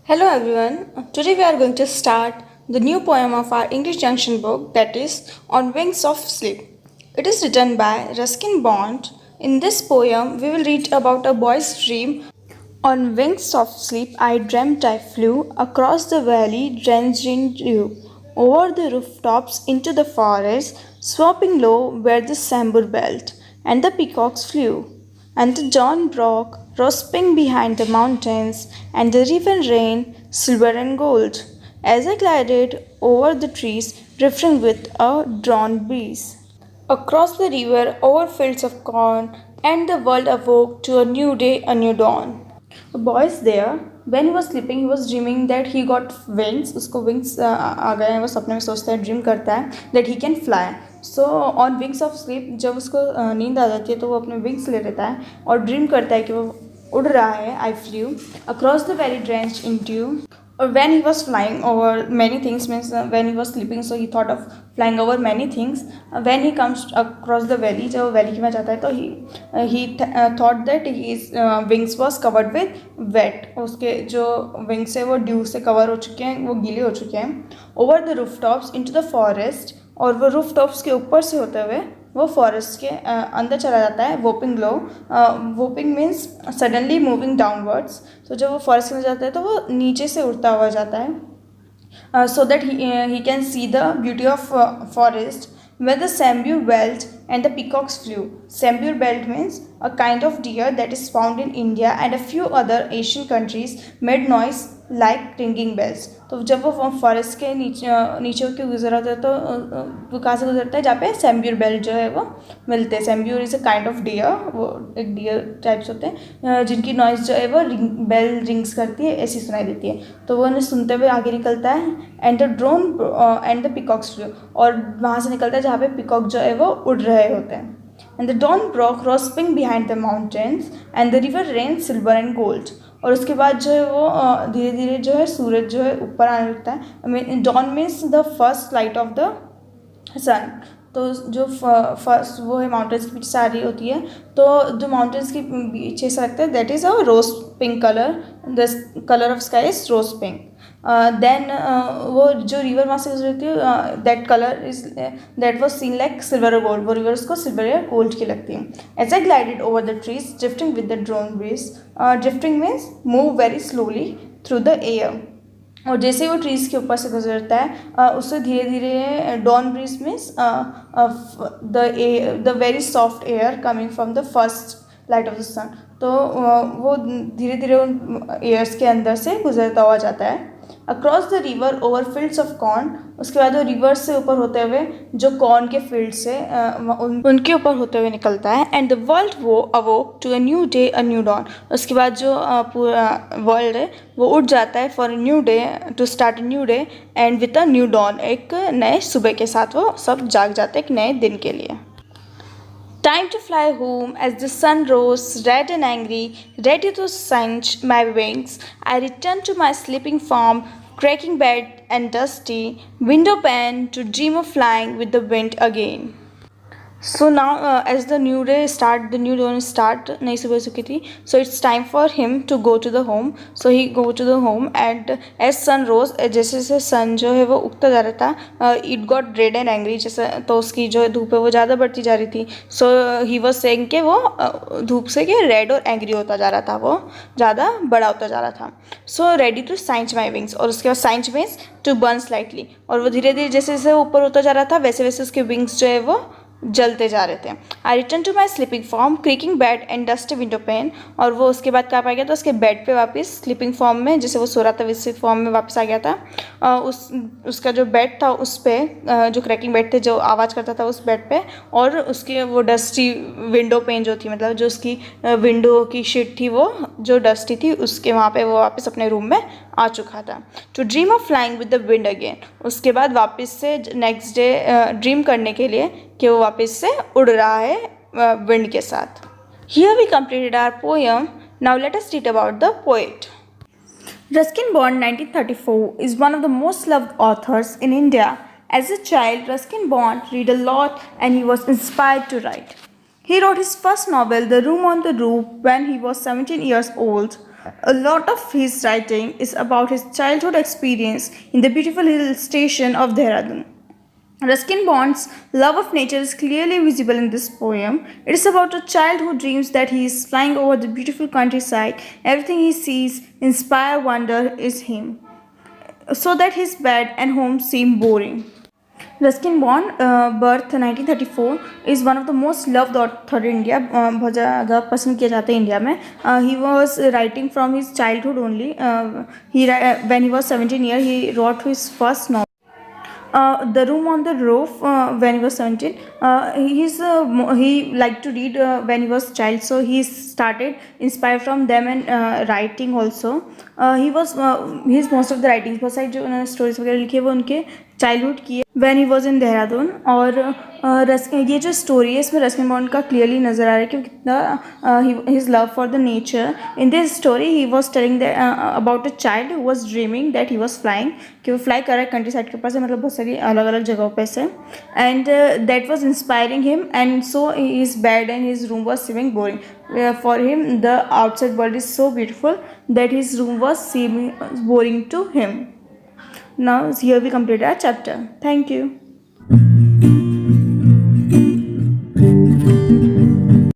Hello everyone. Today we are going to start the new poem of our English Junction book, that is On Wings of Sleep. It is written by Ruskin Bond. In this poem, we will read about a boy's dream. On wings of sleep, I dreamt I flew across the valley drenched in dew, over the rooftops into the forest, swooping low where the sambar belt and the peacocks flew. And the dawn broke, rosping behind the mountains, and the river rained silver and gold, as I glided over the trees, drifting with a drawn breeze. Across the river, over fields of corn, and the world awoke to a new day, a new dawn. A boy is there. When he was sleeping, he was dreaming that he got wings. उसको wings आ गए हैं. वो सपने में सोचता है, dream करता है that he can fly. So on wings of sleep, जब उसको नींद आ जाती है तो वो अपने wings ले लेता है और ड्रीम करता है कि वो उड़ रहा है. I flew across the valley drenched in dew. Or when he was flying over many things, means when he was sleeping, so he thought of flying over many things. When he comes across the valley, जब valley में जाता है तो he thought that his wings was covered with wet. उसके जो wings है वो dew से cover हो चुके हैं, वो गीले हो चुके हैं. Over the rooftops into the forest, और वो rooftops के ऊपर से होते हुए वो फॉरेस्ट के अंदर चला जाता है. Swooping low, swooping means suddenly moving downwards. तो जब वो फॉरेस्ट में जाता है तो वो नीचे से उड़ता हुआ जाता है, so that he can see the beauty of forest where the sambur belt and the peacocks flew. Sambur belt means a kind of deer that is found in India and a few other Asian countries, made noise like ringing bells. तो जब वो forest के नीचे होकर गुजरा होता है तो वो कहाँ से गुजरता है, जहाँ पे सैम्ब्यूर बेल्ट जो है वो मिलते हैं. Sambur is a kind of deer. वो एक डियर टाइप्स होते हैं जिनकी नॉइज़ जो है वो बेल रिंग्स करती है, ऐसी सुनाई देती है. तो वो उन्हें सुनते हुए आगे निकलता है. And the drone and the peacocks flu, और वहाँ से निकलता है जहाँ पे पिकॉक जो है वो उड़ रहे होते हैं. And the dawn broke rose pink behind the mountains and the river ran silver and gold. और उसके बाद जो है वो धीरे धीरे जो है सूरज जो है ऊपर आने लगता है. Dawn means the first light of the sun. तो जो फर्स्ट वो है माउंटेन्स के पीछे से आ रही होती है, तो जो माउंटेन्स के पीछे से लगता है that is a rose pink colour. The colour of sky is rose pink. Then वो जो रिवर वहाँ से गुजरती है, that colour is that was seen like silver और गोल्ड. वो रिवर उसको सिल्वर या गोल्ड की लगती है. As I glided over the trees drifting with the drone breeze. Drifting means move very slowly through the air. और जैसे ही वो ट्रीज़ के ऊपर से गुजरता है उससे धीरे धीरे dawn breeze means the very soft air coming from the first light of the sun. तो वो धीरे धीरे उन एयर्स के अंदर से गुजरता हुआ जाता है. Across the river over fields of corn. उसके बाद वो रिवर से ऊपर होते हुए जो कॉर्न के फील्ड से उनके ऊपर होते हुए निकलता है. एंड द वर्ल्ड वो awoke to a new day, a new dawn. उसके बाद जो पूरा वर्ल्ड है वो उठ जाता है for a new day, to start a new day and with a new dawn. एक नए सुबह के साथ वो सब जाग जाते हैं एक नए दिन के लिए. Time to fly home as the sun rose, red and angry, ready to singe my wings. I returned to my sleeping form, cracking bed and dusty window pane to dream of flying with the wind again. So now as the new day start, the new dawn start, नई सुबह चुकी थी. So it's time for him to go to the home. So he go to the home and as sun rose, जैसे जैसे sun जो है वो उगता जा रहा था, it got red and angry. जैसे तो उसकी जो धूप है वो ज़्यादा बढ़ती जा रही थी. So he was saying कि वो धूप से कि रेड और एंग्री होता जा रहा था, वो ज़्यादा बड़ा होता जा रहा था. So ready to singe my wings. और उसके बाद singe means to burn slightly. और वो धीरे धीरे जैसे जैसे ऊपर होता जा रहा था वैसे वैसे उसके विंग्स जो है वो जलते जा रहे थे. I return to my sleeping form, creaking bed and dust window pane. और वो उसके बाद कहाँ आ गया था, उसके बेड पे वापस स्लीपिंग फॉर्म में, जैसे वो सो रहा था वैसे फॉर्म में वापस आ गया था. उसका जो बेड था उस पर जो क्रैकिंग बेड थे जो आवाज़ करता था उस बेड पे, और उसकी वो डस्टी विंडो पेन जो थी, मतलब जो उसकी विंडो की शीट थी वो जो डस्टी थी, उसके वहाँ पे वो वापस अपने रूम में आ चुका था. To dream of flying with the wind again. उसके बाद वापस से नेक्स्ट डे ड्रीम करने के लिए कि वो वापस से उड़ रहा है विंड के साथ. Here we completed our poem. Now let us read about the poet. Ruskin born 1934 is one of the most loved authors in India. As a child, Ruskin Bond read a lot and he was inspired to write. He wrote his first novel, The Room on the Roof, when he was 17 years old. A lot of his writing is about his childhood experience in the beautiful hill station of Dehradun. Ruskin Bond's love of nature is clearly visible in this poem. It is about a child who dreams that he is flying over the beautiful countryside. Everything he sees inspire wonder is him, so that his bed and home seem boring. Ruskin Bond, birth 1934, is one of the most loved author in India. बहुत ज़्यादा पसंद किया जाता है India में. He was writing from his childhood only. When he was 17 years, he wrote his first novel. The Room on the Roof, when he was 17. He liked to read when he was child, so he started inspired from them and writing also. His most of the writings, बहुत सारी जो उन्होंने stories वगैरह लिखी है वो उनके childhood की है when he was in Dehradun. और ये जो स्टोरी है इसमें रस्किन बॉन्ड का क्लियरली नज़र आ रहा है कि कितना his love for the nature. In this story he was telling about a child who was dreaming that he was flying, कि वो फ्लाई कर रहा है कंट्री साइड के ऊपर से, मतलब बहुत सारी अलग अलग जगहों पे से. And that was inspiring him, and so his bed and his room was seeming boring. For him, the outside world is so beautiful that his room was seeming boring to him. Now, here we complete our chapter. Thank you.